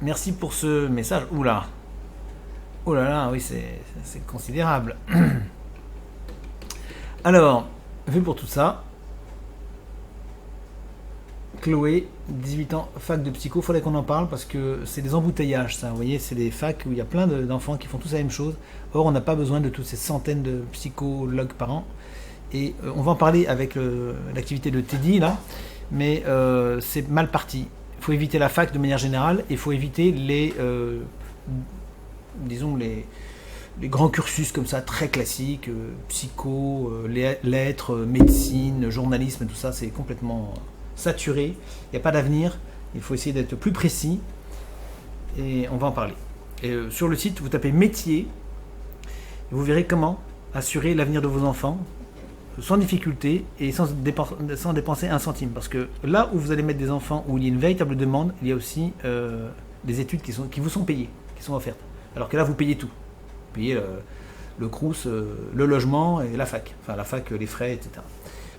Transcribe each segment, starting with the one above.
merci pour ce message. Oula, oh là là, oui, c'est considérable. Alors, vu pour tout ça, Chloé, 18 ans, fac de psycho, faudrait qu'on en parle parce que c'est des embouteillages, ça. Vous voyez, c'est des facs où il y a plein d'enfants qui font tous la même chose. Or, on n'a pas besoin de toutes ces centaines de psychologues par an. Et on va en parler avec l'activité de Teddy, là. Mais c'est mal parti. Il faut éviter la fac de manière générale. Il faut éviter disons, les grands cursus comme ça, très classiques, psycho, lettres, médecine, journalisme, tout ça, c'est complètement saturé. Il n'y a pas d'avenir. Il faut essayer d'être plus précis. Et on va en parler. Et sur le site, vous tapez métier. Et vous verrez comment assurer l'avenir de vos enfants sans difficulté et sans dépenser un centime. Parce que là où vous allez mettre des enfants où il y a une véritable demande, il y a aussi des études qui vous sont payées, qui sont offertes. Alors que là, vous payez tout. Vous payez le Crous, le logement et la fac. Enfin, la fac, les frais, etc.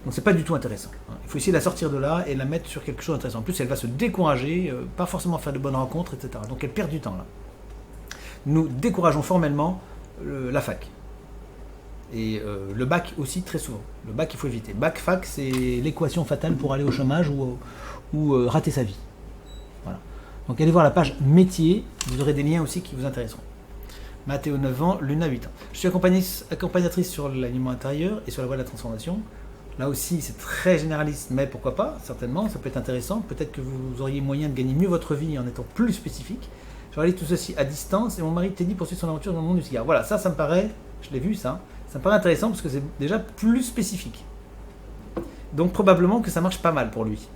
Donc c'est pas du tout intéressant. Il faut essayer de la sortir de là et la mettre sur quelque chose d'intéressant. En plus, elle va se décourager, pas forcément faire de bonnes rencontres, etc. Donc elle perd du temps là. Nous décourageons formellement la fac. Et le bac aussi très souvent. Le bac, il faut éviter. Bac-fac, c'est l'équation fatale pour aller au chômage ou rater sa vie. Voilà. Donc allez voir la page métier, vous aurez des liens aussi qui vous intéresseront. Mathéo 9 ans, Luna 8 ans. Je suis accompagnatrice sur l'aliment intérieur et sur la voie de la transformation. Là aussi, c'est très généraliste, mais pourquoi pas, certainement, ça peut être intéressant. Peut-être que vous auriez moyen de gagner mieux votre vie en étant plus spécifique. Je réalise tout ceci à distance et mon mari Teddy poursuit son aventure dans le monde du cigare. Voilà, ça me paraît, je l'ai vu ça me paraît intéressant parce que c'est déjà plus spécifique. Donc probablement que ça marche pas mal pour lui.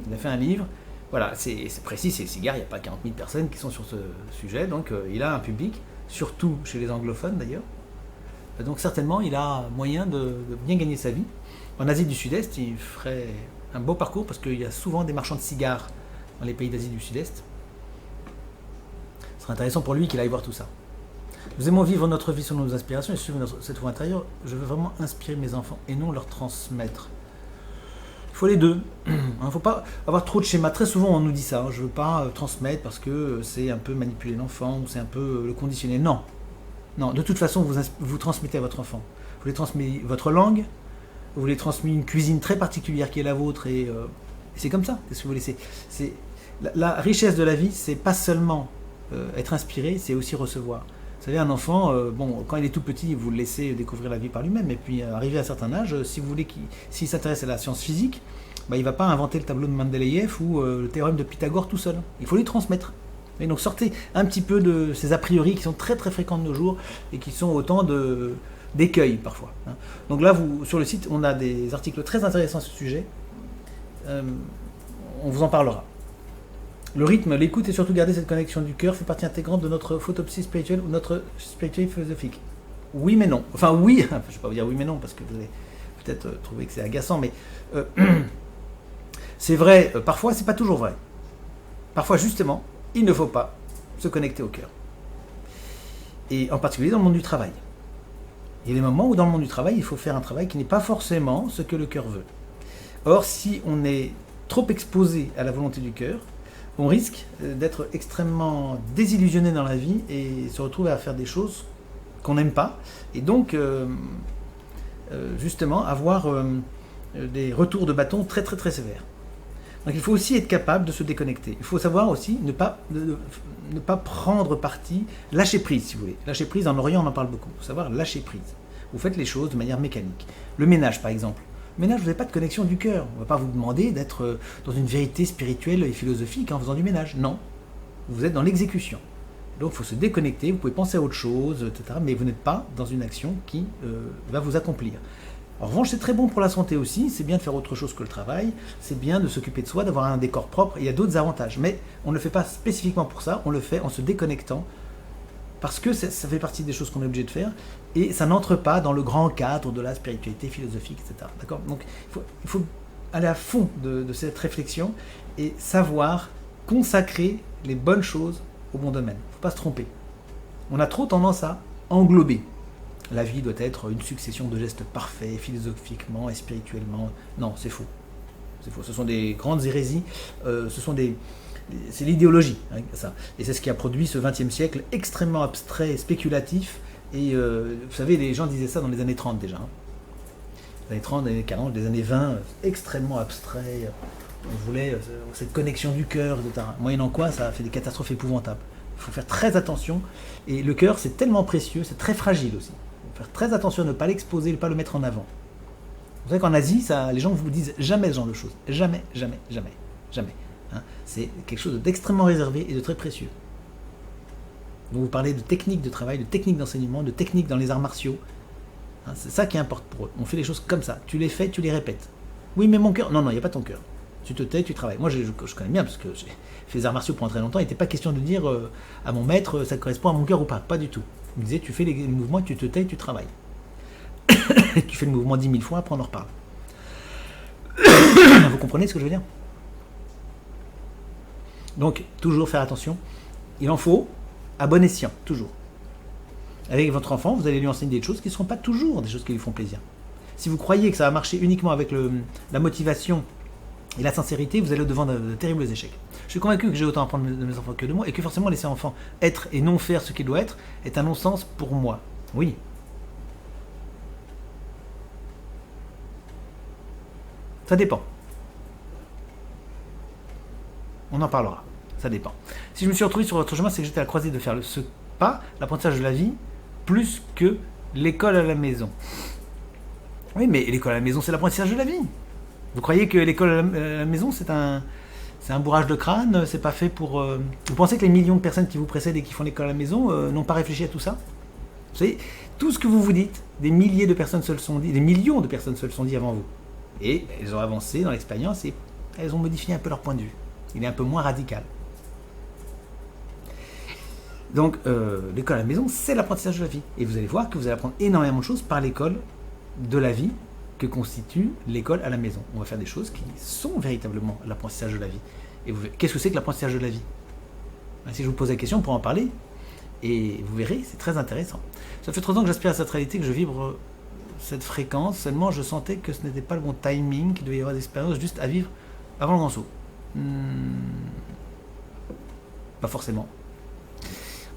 Il a fait un livre, voilà, c'est précis, c'est le cigare, il n'y a pas 40 000 personnes qui sont sur ce sujet, donc il a un public, surtout chez les anglophones d'ailleurs. Donc certainement il a moyen de bien gagner sa vie. En Asie du Sud-Est, il ferait un beau parcours parce qu'il y a souvent des marchands de cigares dans les pays d'Asie du Sud-Est. Ce serait intéressant pour lui qu'il aille voir tout ça. Nous aimons vivre notre vie selon nos inspirations et suivre cette voie intérieure. Je veux vraiment inspirer mes enfants et non leur transmettre. Il faut les deux. Il ne faut pas avoir trop de schémas. Très souvent, on nous dit ça. Je ne veux pas transmettre parce que c'est un peu manipuler l'enfant ou c'est un peu le conditionner. Non. Non, de toute façon, vous transmettez à votre enfant. Vous lui transmettez votre langue, vous lui transmettez une cuisine très particulière qui est la vôtre et c'est comme ça. Qu'est-ce que vous voulez ? La richesse de la vie, c'est pas seulement être inspiré, c'est aussi recevoir. Vous savez, un enfant, quand il est tout petit, vous le laissez découvrir la vie par lui-même. Et puis, arrivé à un certain âge, si vous voulez s'il s'intéresse à la science physique, il ne va pas inventer le tableau de Mendeleïev ou le théorème de Pythagore tout seul. Il faut lui transmettre. Et donc, sortez un petit peu de ces a priori qui sont très très fréquents de nos jours et qui sont autant d'écueils parfois. Donc là, sur le site, on a des articles très intéressants à ce sujet. On vous en parlera. Le rythme, l'écoute et surtout garder cette connexion du cœur fait partie intégrante de notre photopsie spirituelle ou notre spiritualité philosophique. Oui mais non. Enfin oui, je ne vais pas vous dire oui mais non parce que vous allez peut-être trouver que c'est agaçant, mais c'est vrai, parfois c'est pas toujours vrai. Parfois justement, il ne faut pas se connecter au cœur. Et en particulier dans le monde du travail. Il y a des moments où dans le monde du travail, il faut faire un travail qui n'est pas forcément ce que le cœur veut. Or, si on est trop exposé à la volonté du cœur, on risque d'être extrêmement désillusionné dans la vie et se retrouver à faire des choses qu'on n'aime pas. Et donc, justement, avoir des retours de bâton très très très sévères. Donc il faut aussi être capable de se déconnecter. Il faut savoir aussi ne pas prendre parti, lâcher prise si vous voulez. Lâcher prise, en Orient on en parle beaucoup. Il faut savoir lâcher prise. Vous faites les choses de manière mécanique. Le ménage par exemple. Ménage, vous n'avez pas de connexion du cœur. On ne va pas vous demander d'être dans une vérité spirituelle et philosophique en faisant du ménage. Non. Vous êtes dans l'exécution. Donc il faut se déconnecter, vous pouvez penser à autre chose, etc. Mais vous n'êtes pas dans une action qui va vous accomplir. En revanche, c'est très bon pour la santé aussi. C'est bien de faire autre chose que le travail. C'est bien de s'occuper de soi, d'avoir un décor propre. Il y a d'autres avantages. Mais on ne le fait pas spécifiquement pour ça. On le fait en se déconnectant. Parce que ça fait partie des choses qu'on est obligé de faire et ça n'entre pas dans le grand cadre de la spiritualité philosophique, etc. D'accord ? Donc il faut aller à fond de cette réflexion et savoir consacrer les bonnes choses au bon domaine. Il ne faut pas se tromper. On a trop tendance à englober. La vie doit être une succession de gestes parfaits, philosophiquement et spirituellement. Non, c'est faux. C'est faux. Ce sont des grandes hérésies, ce sont des C'est l'idéologie, hein, ça. Et c'est ce qui a produit ce XXe siècle extrêmement abstrait, spéculatif. Et vous savez, les gens disaient ça dans les années 30 déjà. Hein. Les années 30, les années 40, les années 20, extrêmement abstrait. On voulait cette connexion du cœur, etc. Moyennant quoi, ça a fait des catastrophes épouvantables. Il faut faire très attention. Et le cœur, c'est tellement précieux, c'est très fragile aussi. Il faut faire très attention à ne pas l'exposer, ne pas le mettre en avant. Vous savez qu'en Asie, les gens vous disent jamais ce genre de choses. Jamais, jamais, jamais, jamais. Hein, c'est quelque chose d'extrêmement réservé et de très précieux. Donc vous parlez de techniques de travail, de techniques d'enseignement, de techniques dans les arts martiaux. Hein, c'est ça qui importe pour eux. On fait les choses comme ça. Tu les fais, tu les répètes. Oui, mais mon cœur... Non, non, il n'y a pas ton cœur. Tu te tais, tu travailles. Moi, je connais bien, parce que j'ai fait les arts martiaux pendant très longtemps. Il n'était pas question de dire à mon maître, ça correspond à mon cœur ou pas. Pas du tout. Il me disait, tu fais les mouvements, tu te tais, tu travailles. Tu fais le mouvement 10 000 fois, après on en reparle. Vous comprenez ce que je veux dire? Donc, toujours faire attention. Il en faut à bon escient, toujours. Avec votre enfant, vous allez lui enseigner des choses qui ne seront pas toujours des choses qui lui font plaisir. Si vous croyez que ça va marcher uniquement avec la motivation et la sincérité, vous allez au-devant de terribles échecs. Je suis convaincu que j'ai autant à apprendre de mes enfants que de moi, et que forcément laisser l'enfant être et non faire ce qu'il doit être est un non-sens pour moi. Oui. Ça dépend. On en parlera. Ça dépend. Si je me suis retrouvé sur votre chemin, c'est que j'étais à la croisée de faire ce pas, l'apprentissage de la vie, plus que l'école à la maison. Oui, mais l'école à la maison, c'est l'apprentissage de la vie. Vous croyez que l'école à la maison, c'est un bourrage de crâne, c'est pas fait pour... Vous pensez que les millions de personnes qui vous précèdent et qui font l'école à la maison n'ont pas réfléchi à tout ça? Vous savez, tout ce que vous vous dites, des milliers de personnes se le sont dit, des millions de personnes se le sont dit avant vous. Et elles ont avancé dans l'expérience et elles ont modifié un peu leur point de vue. Il est un peu moins radical. Donc, l'école à la maison, c'est l'apprentissage de la vie. Et vous allez voir que vous allez apprendre énormément de choses par l'école de la vie que constitue l'école à la maison. On va faire des choses qui sont véritablement l'apprentissage de la vie. Et qu'est-ce que c'est que l'apprentissage de la vie? Si je vous pose la question, on pourra en parler. Et vous verrez, c'est très intéressant. Ça fait 3 ans que j'aspire à cette réalité, que je vibre cette fréquence. Seulement, je sentais que ce n'était pas le bon timing, qu'il devait y avoir des expériences juste à vivre avant le grand saut. Pas forcément.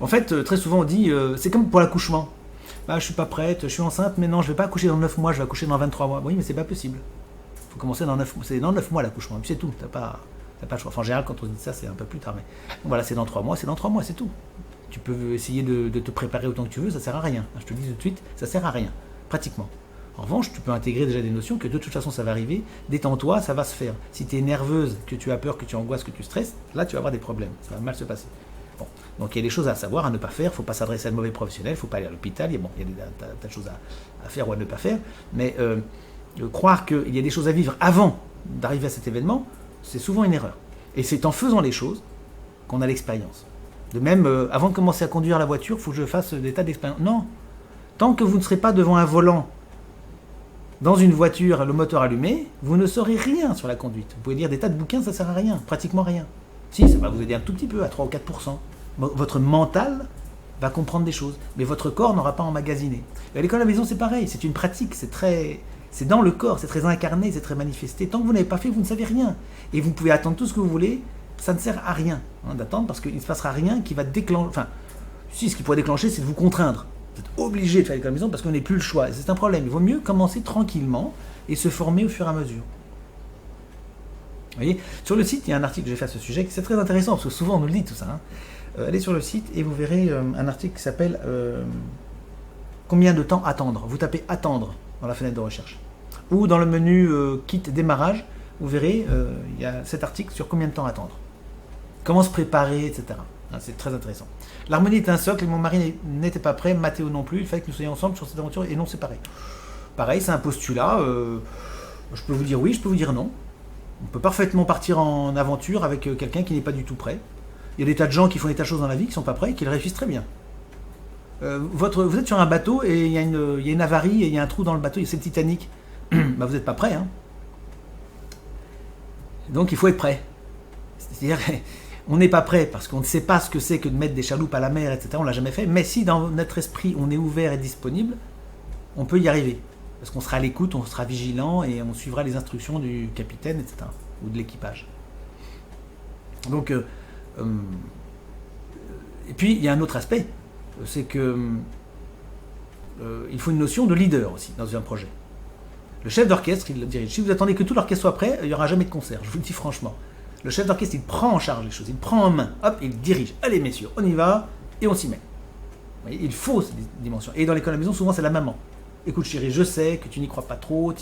En fait, très souvent on dit, c'est comme pour l'accouchement. Bah, je suis pas prête, je suis enceinte, mais non, je vais pas accoucher dans 9 mois, je vais accoucher dans 23 mois. Oui, mais c'est pas possible. Il faut commencer dans 9 mois. C'est dans 9 mois l'accouchement, et puis c'est tout. T'as pas le choix. Enfin, en général, quand on dit ça, c'est un peu plus tard. Mais donc, voilà, c'est dans 3 mois, c'est tout. Tu peux essayer de te préparer autant que tu veux, ça sert à rien. Je te le dis tout de suite, ça sert à rien, pratiquement. En revanche, tu peux intégrer déjà des notions que de toute façon ça va arriver, détends-toi, ça va se faire. Si tu es nerveuse, que tu as peur, que tu angoisses, que tu stresses, là tu vas avoir des problèmes, ça va mal se passer. Bon. Donc il y a des choses à savoir, à ne pas faire, il ne faut pas s'adresser à de mauvais professionnels, il ne faut pas aller à l'hôpital, il y a des tas de choses à faire ou à ne pas faire, mais croire qu'il y a des choses à vivre avant d'arriver à cet événement, c'est souvent une erreur. Et c'est en faisant les choses qu'on a l'expérience. De même, avant de commencer à conduire la voiture, il faut que je fasse des tas d'expériences. Non, tant que vous ne serez pas devant un volant, dans une voiture, le moteur allumé, vous ne saurez rien sur la conduite. Vous pouvez lire des tas de bouquins, ça ne sert à rien, pratiquement rien. Si, ça va vous aider un tout petit peu, à 3 ou 4%. Votre mental va comprendre des choses, mais votre corps n'aura pas emmagasiné. Et à l'école à la maison, c'est pareil, c'est une pratique, c'est dans le corps, c'est très incarné, c'est très manifesté. Tant que vous n'avez pas fait, vous ne savez rien. Et vous pouvez attendre tout ce que vous voulez, ça ne sert à rien d'attendre, parce qu'il ne se passera rien qui va déclencher... Enfin, si, ce qui pourrait déclencher, c'est de vous contraindre. Vous êtes obligé de faire l'école à la maison parce qu'on n'a plus le choix. Et c'est un problème. Il vaut mieux commencer tranquillement et se former au fur et à mesure. Vous voyez, sur le site, il y a un article que j'ai fait à ce sujet, c'est très intéressant, parce que souvent on nous le dit tout ça. Allez sur le site et vous verrez un article qui s'appelle Combien de temps attendre? Vous tapez attendre dans la fenêtre de recherche. Ou dans le menu kit démarrage, vous verrez, il y a cet article sur combien de temps attendre. Comment se préparer, etc. C'est très intéressant. L'harmonie est un socle et mon mari n'était pas prêt, Mathéo non plus, il fallait que nous soyons ensemble sur cette aventure et non séparés. Pareil, c'est un postulat, je peux vous dire oui, je peux vous dire non. On peut parfaitement partir en aventure avec quelqu'un qui n'est pas du tout prêt. Il y a des tas de gens qui font des tas de choses dans la vie qui ne sont pas prêts et qui le réussissent très bien. Vous êtes sur un bateau et il y a une avarie et il y a un trou dans le bateau, c'est le Titanic. Bah, vous n'êtes pas prêt. Hein. Donc il faut être prêt. C'est-à-dire... On n'est pas prêt parce qu'on ne sait pas ce que c'est que de mettre des chaloupes à la mer, etc. On ne l'a jamais fait. Mais si dans notre esprit, on est ouvert et disponible, on peut y arriver. Parce qu'on sera à l'écoute, on sera vigilant et on suivra les instructions du capitaine, etc. Ou de l'équipage. Donc, Et puis, il y a un autre aspect, c'est que il faut une notion de leader aussi dans un projet. Le chef d'orchestre, il le dirige. Si vous attendez que tout l'orchestre soit prêt, il n'y aura jamais de concert, je vous le dis franchement. Le chef d'orchestre, il prend en charge les choses, il prend en main, hop, il dirige. Allez messieurs, on y va, et on s'y met. Vous voyez, il faut cette dimension. Et dans l'école à la maison, souvent c'est la maman. Écoute chérie, je sais que tu n'y crois pas trop.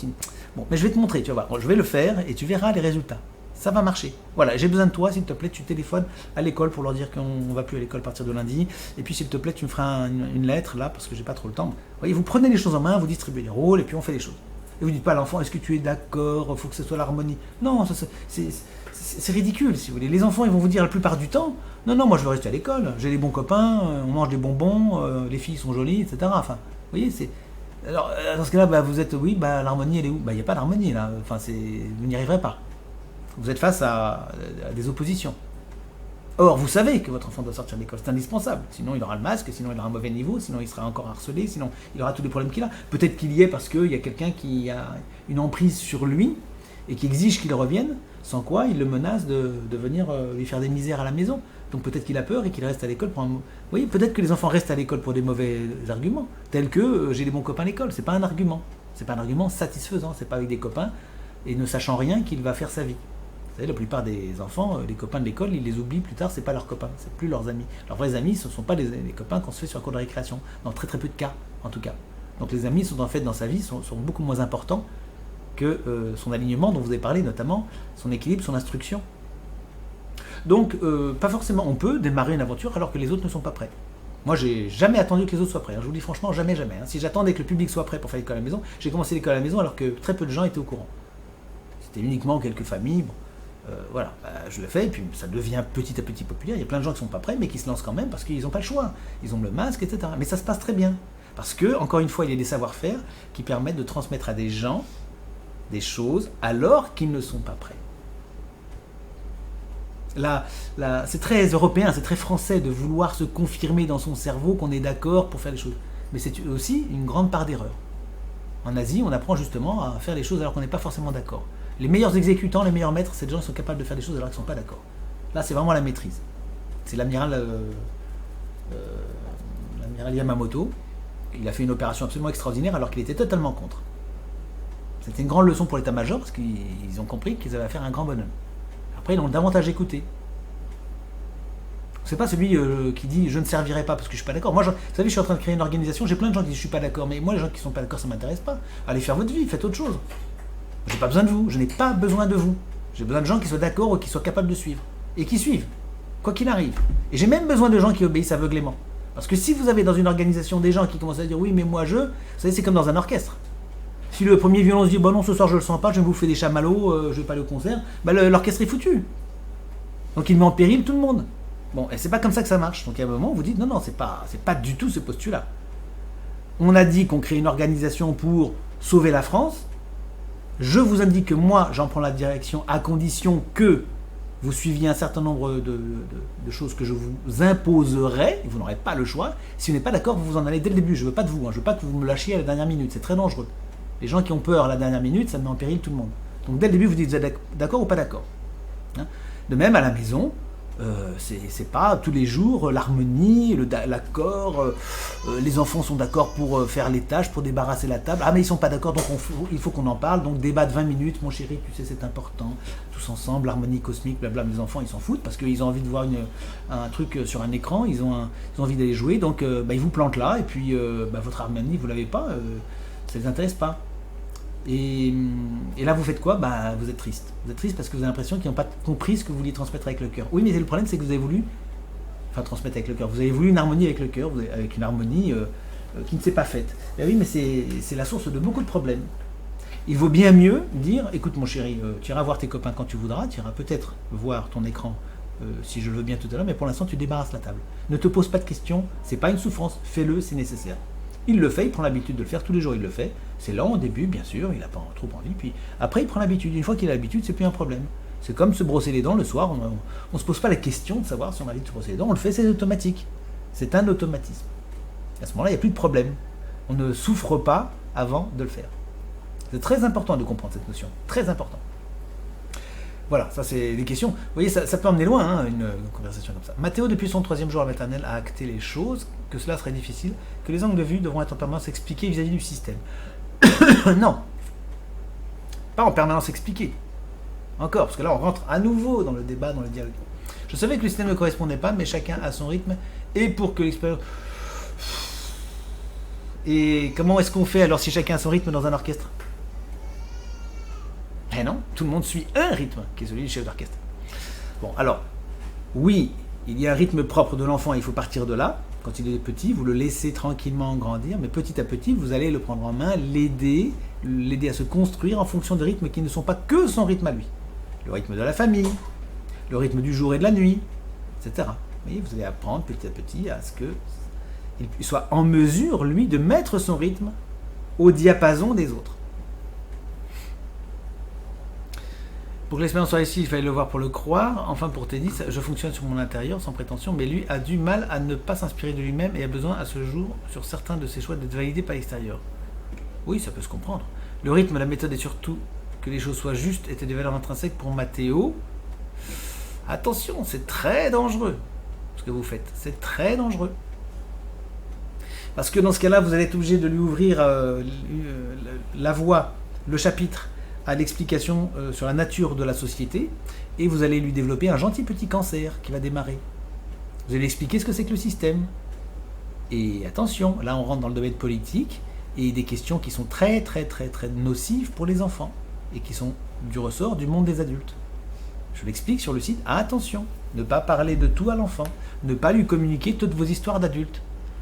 Bon, mais je vais te montrer, tu vas voir. Bon, je vais le faire et tu verras les résultats. Ça va marcher. Voilà, j'ai besoin de toi, s'il te plaît, tu téléphones à l'école pour leur dire qu'on ne va plus à l'école à partir de lundi. Et puis s'il te plaît, tu me feras une lettre là, parce que j'ai pas trop le temps. Vous voyez, vous prenez les choses en main, vous distribuez les rôles et puis on fait les choses. Et vous dites pas à l'enfant, est-ce que tu es d'accord, il faut que ce soit l'harmonie. Non, c'est ridicule, si vous voulez. Les enfants, ils vont vous dire la plupart du temps, non, moi je veux rester à l'école, j'ai des bons copains, on mange des bonbons, les filles sont jolies, etc. Enfin, vous voyez, c'est... Alors, dans ce cas-là, vous êtes, l'harmonie, elle est où? Il n'y a pas d'harmonie, là. Enfin, vous n'y arriverez pas. Vous êtes face à des oppositions. Or, vous savez que votre enfant doit sortir de l'école, c'est indispensable. Sinon, il aura le masque, sinon, il aura un mauvais niveau, sinon, il sera encore harcelé, sinon, il aura tous les problèmes qu'il a. Peut-être qu'il y est parce qu'il y a quelqu'un qui a une emprise sur lui et qui exige qu'il revienne, sans quoi il le menace de venir lui faire des misères à la maison. Donc peut-être qu'il a peur et qu'il reste à l'école pour un... Vous voyez, peut-être que les enfants restent à l'école pour des mauvais arguments, tels que j'ai des bons copains à l'école. C'est pas un argument. C'est pas un argument satisfaisant. C'est pas avec des copains et ne sachant rien qu'il va faire sa vie. Vous savez, la plupart des enfants, les copains de l'école, ils les oublient plus tard, c'est pas leurs copains, c'est plus leurs amis. Leurs vrais amis, ce ne sont pas les copains qu'on se fait sur la cour de récréation. Dans très très peu de cas, en tout cas. Donc les amis sont en fait dans sa vie sont beaucoup moins importants que son alignement dont vous avez parlé, notamment son équilibre, son instruction. Donc, pas forcément, on peut démarrer une aventure alors que les autres ne sont pas prêts. Moi, j'ai jamais attendu que les autres soient prêts. Je vous dis franchement, jamais. Si j'attendais que le public soit prêt pour faire l'école à la maison, j'ai commencé l'école à la maison alors que très peu de gens étaient au courant. C'était uniquement quelques familles. Bon, voilà, je le fais et puis ça devient petit à petit populaire. Il y a plein de gens qui ne sont pas prêts mais qui se lancent quand même parce qu'ils n'ont pas le choix. Ils ont le masque, etc. Mais ça se passe très bien. Parce que, encore une fois, il y a des savoir-faire qui permettent de transmettre à des gens des choses alors qu'ils ne sont pas prêts. C'est très européen, c'est très français de vouloir se confirmer dans son cerveau qu'on est d'accord pour faire les choses. Mais c'est aussi une grande part d'erreur. En Asie, on apprend justement à faire les choses alors qu'on n'est pas forcément d'accord. Les meilleurs exécutants, les meilleurs maîtres, c'est des gens qui sont capables de faire des choses alors qu'ils ne sont pas d'accord. Là, c'est vraiment la maîtrise. C'est l'amiral Yamamoto. Il a fait une opération absolument extraordinaire alors qu'il était totalement contre. C'était une grande leçon pour l'état-major parce qu'ils ont compris qu'ils avaient à faire un grand bonhomme. Après, ils l'ont davantage écouté. C'est pas celui qui dit je ne servirai pas parce que je suis pas d'accord. Moi, vous savez, je suis en train de créer une organisation, j'ai plein de gens qui disent je suis pas d'accord, mais moi, les gens qui sont pas d'accord, ça m'intéresse pas. Allez faire votre vie, faites autre chose. J'ai pas besoin de vous, je n'ai pas besoin de vous. J'ai besoin de gens qui soient d'accord ou qui soient capables de suivre. Et qui suivent, quoi qu'il arrive. Et j'ai même besoin de gens qui obéissent aveuglément. Parce que si vous avez dans une organisation des gens qui commencent à dire oui, mais moi vous savez, c'est comme dans un orchestre. Si le premier violon se dit bon non, ce soir je le sens pas, je vais me bouffer des chamallows, je vais pas aller au concert, l'orchestre est foutu. Donc il met en péril tout le monde. Bon, et c'est pas comme ça que ça marche. Donc à un moment, vous dites non, c'est pas du tout ce postulat. On a dit qu'on crée une organisation pour sauver la France. Je vous indique que moi, j'en prends la direction à condition que vous suiviez un certain nombre de choses que je vous imposerai, et vous n'aurez pas le choix. Si vous n'êtes pas d'accord, vous vous en allez dès le début. Je veux pas de vous, je veux pas que vous me lâchiez à la dernière minute, c'est très dangereux. Les gens qui ont peur à la dernière minute, ça met en péril tout le monde. Donc dès le début, vous dites vous êtes d'accord ou pas d'accord. De même, à la maison, c'est pas tous les jours l'harmonie, l'accord, les enfants sont d'accord pour faire les tâches, pour débarrasser la table. Ah mais ils sont pas d'accord, donc il faut qu'on en parle. Donc débat de 20 minutes, mon chéri, tu sais c'est important, tous ensemble, l'harmonie cosmique, blabla. Les enfants ils s'en foutent parce qu'ils ont envie de voir un truc sur un écran, ils ont envie d'aller jouer, donc ils vous plantent là et puis votre harmonie vous l'avez pas, ça les intéresse pas. Et là, vous faites quoi? Vous êtes triste. Vous êtes triste parce que vous avez l'impression qu'ils n'ont pas compris ce que vous vouliez transmettre avec le cœur. Oui, mais le problème, c'est que vous avez voulu... transmettre avec le cœur. Vous avez voulu une harmonie avec le cœur, avec une harmonie qui ne s'est pas faite. Et oui, mais c'est la source de beaucoup de problèmes. Il vaut bien mieux dire, écoute mon chéri, tu iras voir tes copains quand tu voudras, tu iras peut-être voir ton écran si je le veux bien tout à l'heure, mais pour l'instant, tu débarrasses la table. Ne te pose pas de questions, c'est pas une souffrance, fais-le, c'est nécessaire. Il le fait, il prend l'habitude de le faire, tous les jours il le fait. C'est lent au début, bien sûr, il n'a pas trop envie, puis après il prend l'habitude. Une fois qu'il a l'habitude, c'est plus un problème. C'est comme se brosser les dents le soir, on ne se pose pas la question de savoir si on a envie de se brosser les dents, on le fait, c'est automatique. C'est un automatisme. À ce moment-là, il n'y a plus de problème. On ne souffre pas avant de le faire. C'est très important de comprendre cette notion, très important. Voilà, ça c'est des questions. Vous voyez, ça peut emmener loin, hein, une conversation comme ça. Mathéo, depuis son 3e jour à maternelle, a acté les choses, que cela serait difficile, que les angles de vue devront être en permanence expliqués vis-à-vis du système. Non, pas en permanence expliqué. Encore, parce que là on rentre à nouveau dans le débat, dans le dialogue. Je savais que le système ne correspondait pas, mais chacun a son rythme, et pour que l'expérience... Et comment est-ce qu'on fait alors si chacun a son rythme dans un orchestre? Eh non, tout le monde suit un rythme, qui est celui du chef d'orchestre. Bon, alors, oui, il y a un rythme propre de l'enfant, il faut partir de là. Quand il est petit, vous le laissez tranquillement grandir, mais petit à petit, vous allez le prendre en main, l'aider à se construire en fonction de rythmes qui ne sont pas que son rythme à lui. Le rythme de la famille, le rythme du jour et de la nuit, etc. Vous voyez, vous allez apprendre petit à petit à ce qu'il soit en mesure, lui, de mettre son rythme au diapason des autres. Pour que l'expérience soit réussie, il fallait le voir pour le croire. Enfin, pour Teddy, je fonctionne sur mon intérieur, sans prétention, mais lui a du mal à ne pas s'inspirer de lui-même et a besoin à ce jour, sur certains de ses choix, d'être validé par l'extérieur. Oui, ça peut se comprendre. Le rythme, la méthode et surtout que les choses soient justes étaient des valeurs intrinsèques pour Mathéo. Attention, c'est très dangereux, ce que vous faites. C'est très dangereux. Parce que dans ce cas-là, vous allez être obligé de lui ouvrir la voie, le chapitre, à l'explication sur la nature de la société, et vous allez lui développer un gentil petit cancer qui va démarrer. Vous allez expliquer ce que c'est que le système. Et attention, là on rentre dans le domaine politique, et des questions qui sont très très très très nocives pour les enfants, et qui sont du ressort du monde des adultes. Je l'explique sur le site, attention, ne pas parler de tout à l'enfant, ne pas lui communiquer toutes vos histoires d'adultes,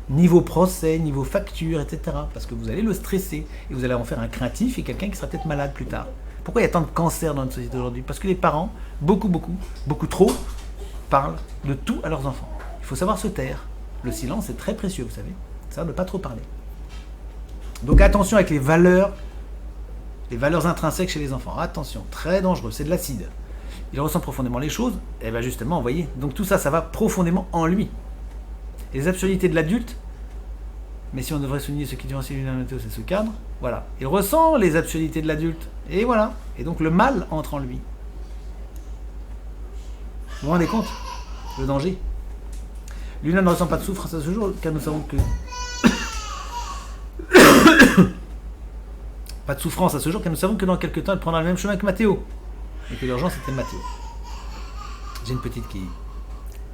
ni vos procès, ni vos factures, etc. Parce que vous allez le stresser, et vous allez en faire un craintif et quelqu'un qui sera peut-être malade plus tard. Pourquoi il y a tant de cancers dans notre société aujourd'hui? Parce que les parents, beaucoup trop, parlent de tout à leurs enfants. Il faut savoir se taire. Le silence est très précieux, vous savez. Ça, ne pas trop parler. Donc attention avec les valeurs intrinsèques chez les enfants. Attention, très dangereux, c'est de l'acide. Il ressent profondément les choses, et bien justement, vous voyez, donc tout ça, ça va profondément en lui. Et les absurdités de l'adulte, mais si on devrait souligner ce qui différencie l'une de l'autre, c'est ce cadre, voilà. Il ressent les absurdités de l'adulte, et voilà. Et donc le mal entre en lui. Vous vous rendez compte? Le danger. Luna ne ressent pas de souffrance à ce jour, car nous savons que... pas de souffrance à ce jour, car nous savons que dans quelques temps, elle prendra le même chemin que Mathéo. Et que l'urgence était Mathéo. J'ai une petite qui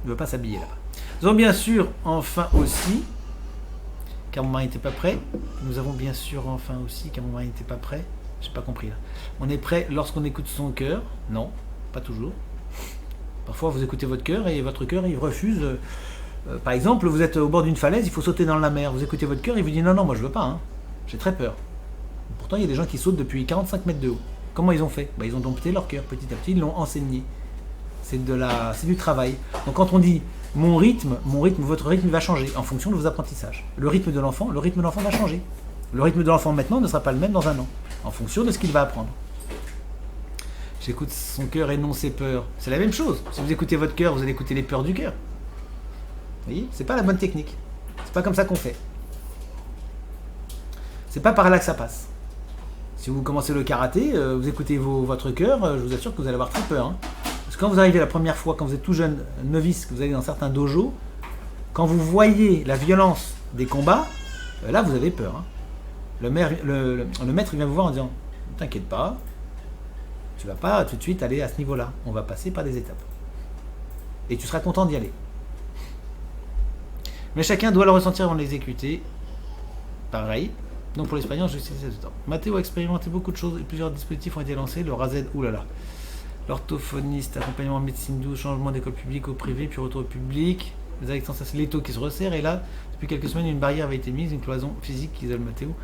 ne veut pas s'habiller là-bas. Nous avons bien sûr enfin aussi, car mon mari n'était pas prêt. Nous avons bien sûr enfin aussi, car mon mari n'était pas prêt. J'ai pas compris là. On est prêt lorsqu'on écoute son cœur. Non, pas toujours. Parfois vous écoutez votre cœur et votre cœur il refuse. Par exemple, vous êtes au bord d'une falaise, il faut sauter dans la mer. Vous écoutez votre cœur, il vous dit non, moi je veux pas. Hein. J'ai très peur. Pourtant il y a des gens qui sautent depuis 45 mètres de haut. Comment ils ont fait? Ils ont dompté leur cœur petit à petit, ils l'ont enseigné. C'est du travail. Donc quand on dit mon rythme, votre rythme va changer en fonction de vos apprentissages. Le rythme de l'enfant va changer. Le rythme de l'enfant maintenant ne sera pas le même dans un an, en fonction de ce qu'il va apprendre. J'écoute son cœur et non ses peurs. C'est la même chose. Si vous écoutez votre cœur, vous allez écouter les peurs du cœur. Vous voyez, c'est pas la bonne technique. C'est pas comme ça qu'on fait. C'est pas par là que ça passe. Si vous commencez le karaté, vous écoutez votre cœur, je vous assure que vous allez avoir très peur. Hein. Parce que quand vous arrivez la première fois, quand vous êtes tout jeune, novice, que vous allez dans certains dojos, quand vous voyez la violence des combats, là vous avez peur. Hein. Le maître il vient vous voir en disant « Ne t'inquiète pas, tu ne vas pas tout de suite aller à ce niveau-là. On va passer par des étapes. Et tu seras content d'y aller. » Mais chacun doit le ressentir avant de l'exécuter. Pareil. Donc pour l'expérience, je sais ce temps. Mathéo a expérimenté beaucoup de choses et plusieurs dispositifs ont été lancés. Le RAZ, oulala. L'orthophoniste, accompagnement en médecine douce, changement d'école publique au privé, puis retour au public. Les accidents, c'est l'étau qui se resserre. Et là, depuis quelques semaines, une barrière avait été mise, une cloison physique qui isole Mathéo.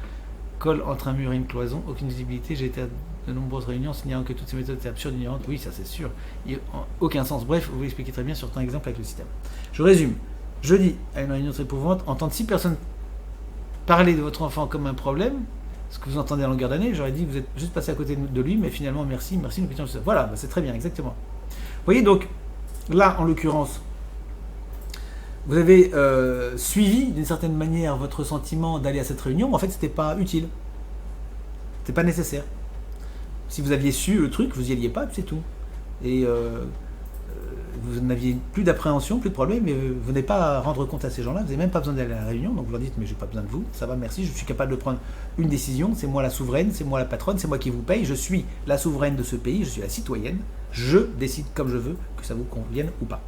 Colle entre un mur et une cloison, aucune visibilité. J'ai été à de nombreuses réunions, signalant que toutes ces méthodes étaient absurdes, ignorantes. Oui, ça c'est sûr. Il n'y a aucun sens. Bref, vous l'expliquez très bien sur un exemple avec le système. Je résume. Jeudi, à une réunion très éprouvante, entendre 6 personnes parler de votre enfant comme un problème, ce que vous entendez à longueur d'année, j'aurais dit que vous êtes juste passé à côté de lui, mais finalement merci, nous continuons sur ça. Voilà, c'est très bien, exactement. Vous voyez donc, là en l'occurrence, vous avez suivi d'une certaine manière votre sentiment d'aller à cette réunion, mais en fait c'était pas utile. C'était pas nécessaire. Si vous aviez su le truc, vous y alliez pas, c'est tout. et vous n'aviez plus d'appréhension, plus de problème, mais vous n'avez pas à rendre compte à ces gens-là, vous n'avez même pas besoin d'aller à la réunion, donc vous leur dites mais j'ai pas besoin de vous, ça va, merci, je suis capable de prendre une décision, c'est moi la souveraine, c'est moi la patronne, c'est moi qui vous paye, je suis la souveraine de ce pays, je suis la citoyenne, je décide comme je veux, que ça vous convienne ou pas.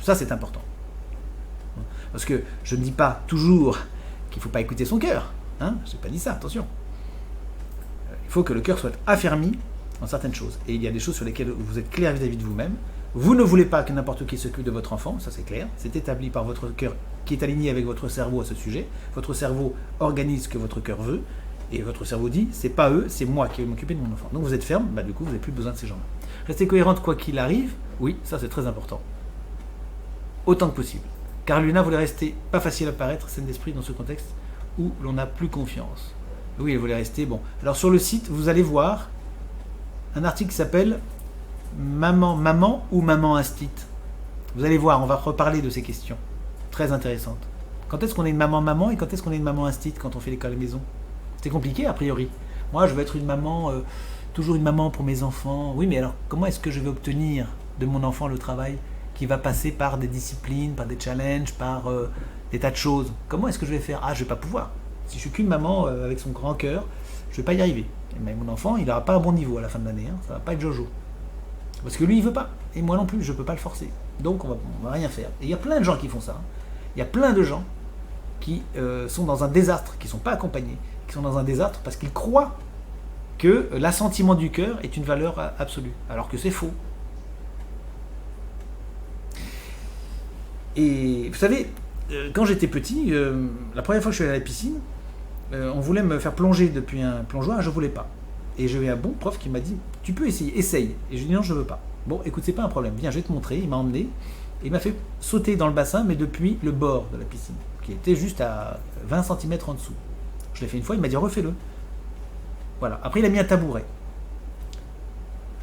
Ça c'est important. Parce que je ne dis pas toujours qu'il ne faut pas écouter son cœur, hein, je n'ai pas dit ça, attention. Il faut que le cœur soit affermi dans certaines choses, et il y a des choses sur lesquelles vous êtes clair vis-à-vis de vous-même. Vous ne voulez pas que n'importe qui s'occupe de votre enfant, ça c'est clair, c'est établi par votre cœur qui est aligné avec votre cerveau à ce sujet. Votre cerveau organise ce que votre cœur veut, et votre cerveau dit, c'est pas eux, c'est moi qui vais m'occuper de mon enfant. Donc vous êtes ferme, du coup vous n'avez plus besoin de ces gens-là. Restez cohérente quoi qu'il arrive, oui, ça c'est très important. Autant que possible. Car Luna voulait rester pas facile à paraître, scène d'esprit dans ce contexte où l'on n'a plus confiance. Oui, elle voulait rester, bon. Alors sur le site, vous allez voir un article qui s'appelle Maman ou maman instite. Vous allez voir, on va reparler de ces questions. Très intéressantes. Quand est-ce qu'on est une maman et quand est-ce qu'on est une maman instite quand on fait l'école à la maison? C'est compliqué a priori. Moi je veux être une maman, toujours une maman pour mes enfants. Oui mais alors comment est-ce que je vais obtenir de mon enfant le travail qui va passer par des disciplines, par des challenges, par des tas de choses? Comment est-ce que je vais faire? Ah je vais pas pouvoir. Si je suis qu'une maman avec son grand cœur, je vais pas y arriver. Mais mon enfant il n'aura pas un bon niveau à la fin de l'année, hein. Ça va pas être Jojo. Parce que lui, il veut pas. Et moi non plus, je ne peux pas le forcer. Donc, on va rien faire. Et il y a plein de gens qui font ça. Hein. Il y a plein de gens qui sont dans un désastre, qui ne sont pas accompagnés, qui sont dans un désastre parce qu'ils croient que l'assentiment du cœur est une valeur absolue. Alors que c'est faux. Et vous savez, quand j'étais petit, la première fois que je suis allé à la piscine, on voulait me faire plonger depuis un plongeoir, je ne voulais pas. Et j'avais un bon prof qui m'a dit « Tu peux essayer, essaye ». Et je lui ai dit « Non, je ne veux pas ». Bon, écoute, c'est pas un problème. Viens, je vais te montrer. Il m'a emmené. Et il m'a fait sauter dans le bassin, mais depuis le bord de la piscine, qui était juste à 20 cm en dessous. Je l'ai fait une fois, il m'a dit « Refais-le ». Voilà. Après, il a mis un tabouret.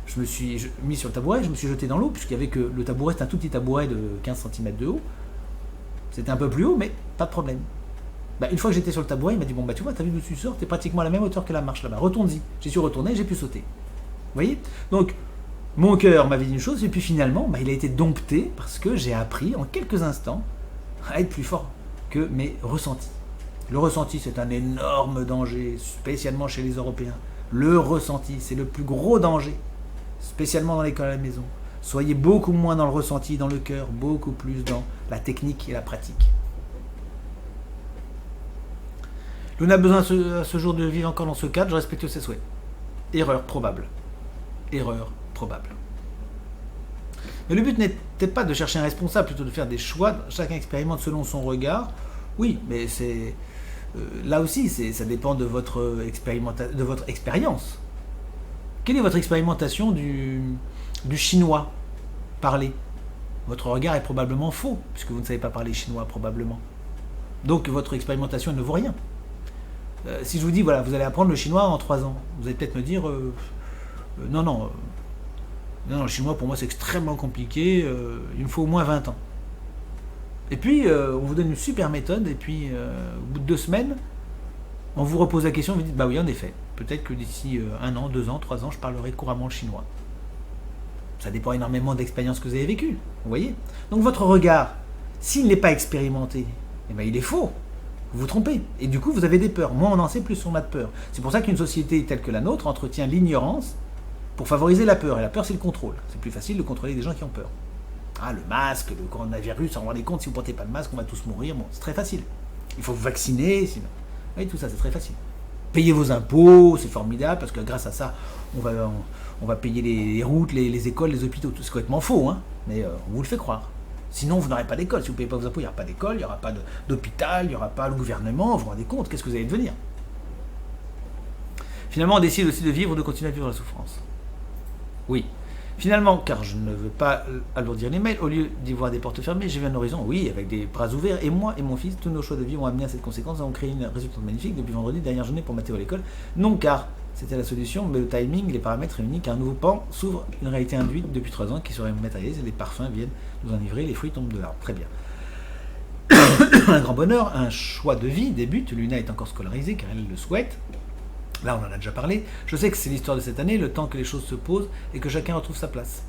Je me suis mis sur le tabouret, je me suis jeté dans l'eau, puisqu'il y avait que le tabouret, c'est un tout petit tabouret de 15 cm de haut. C'était un peu plus haut, mais pas de problème. Une fois que j'étais sur le tabouret, il m'a dit « Bon, tu vois, t'as vu d'où tu sors, t'es pratiquement à la même hauteur que la marche là-bas. Retourne-y ». J'y suis retourné, j'ai pu sauter. Vous voyez? Donc, mon cœur m'avait dit une chose, et puis finalement, il a été dompté parce que j'ai appris en quelques instants à être plus fort que mes ressentis. Le ressenti, c'est un énorme danger, spécialement chez les Européens. Le ressenti, c'est le plus gros danger, spécialement dans l'école à la maison. Soyez beaucoup moins dans le ressenti, dans le cœur, beaucoup plus dans la technique et la pratique. L'on a besoin à ce jour de vivre encore dans ce cadre, je respecte ses souhaits. Erreur probable. Erreur probable. Mais le but n'était pas de chercher un responsable, plutôt de faire des choix, chacun expérimente selon son regard. Oui, mais c'est là aussi, ça dépend de votre expérience. Quelle est votre expérimentation du chinois parlé? Votre regard est probablement faux, puisque vous ne savez pas parler chinois, probablement. Donc votre expérimentation elle ne vaut rien. Si je vous dis, voilà, vous allez apprendre le chinois en 3 ans, vous allez peut-être me dire, non, le chinois pour moi c'est extrêmement compliqué, il me faut au moins 20 ans. Et puis, on vous donne une super méthode, et puis, au bout de 2 semaines, on vous repose la question, vous dites, bah oui, en effet, peut-être que d'ici 1 an, 2 ans, 3 ans, je parlerai couramment le chinois. Ça dépend énormément d'expériences que vous avez vécues, vous voyez. Donc votre regard, s'il n'est pas expérimenté, il est faux. Vous vous trompez. Et du coup, vous avez des peurs. Moins on en sait, plus on a de peur. C'est pour ça qu'une société telle que la nôtre entretient l'ignorance pour favoriser la peur. Et la peur, c'est le contrôle. C'est plus facile de contrôler des gens qui ont peur. Ah, le masque, le coronavirus, on vous rendez compte, si vous ne portez pas de masque, on va tous mourir. Bon, c'est très facile. Il faut vous vacciner. Sinon... Oui, tout ça, c'est très facile. Payez vos impôts, c'est formidable, parce que grâce à ça, on va payer les routes, les écoles, les hôpitaux. C'est complètement faux, hein, mais on vous le fait croire. Sinon, vous n'aurez pas d'école. Si vous ne payez pas vos impôts, il n'y aura pas d'école, il n'y aura pas d'hôpital, il n'y aura pas le gouvernement. Vous vous rendez compte, qu'est-ce que vous allez devenir? Finalement, on décide aussi de vivre ou de continuer à vivre la souffrance. Oui. Finalement, car je ne veux pas alourdir les mails, au lieu d'y voir des portes fermées, j'ai vu un horizon, oui, avec des bras ouverts. Et moi et mon fils, tous nos choix de vie ont amené à cette conséquence. Nous avons créé une résultante magnifique depuis vendredi, dernière journée pour Mathéo à l'école. Non, car c'était la solution, mais le timing, les paramètres réunis, car un nouveau pan s'ouvre, une réalité induite depuis 3 ans qui serait matérialisée, et les parfums viennent nous enivrer, les fruits tombent de l'arbre. Très bien. Un grand bonheur, un choix de vie débute. Luna est encore scolarisée car elle le souhaite. Là, on en a déjà parlé. Je sais que c'est l'histoire de cette année, le temps que les choses se posent et que chacun retrouve sa place.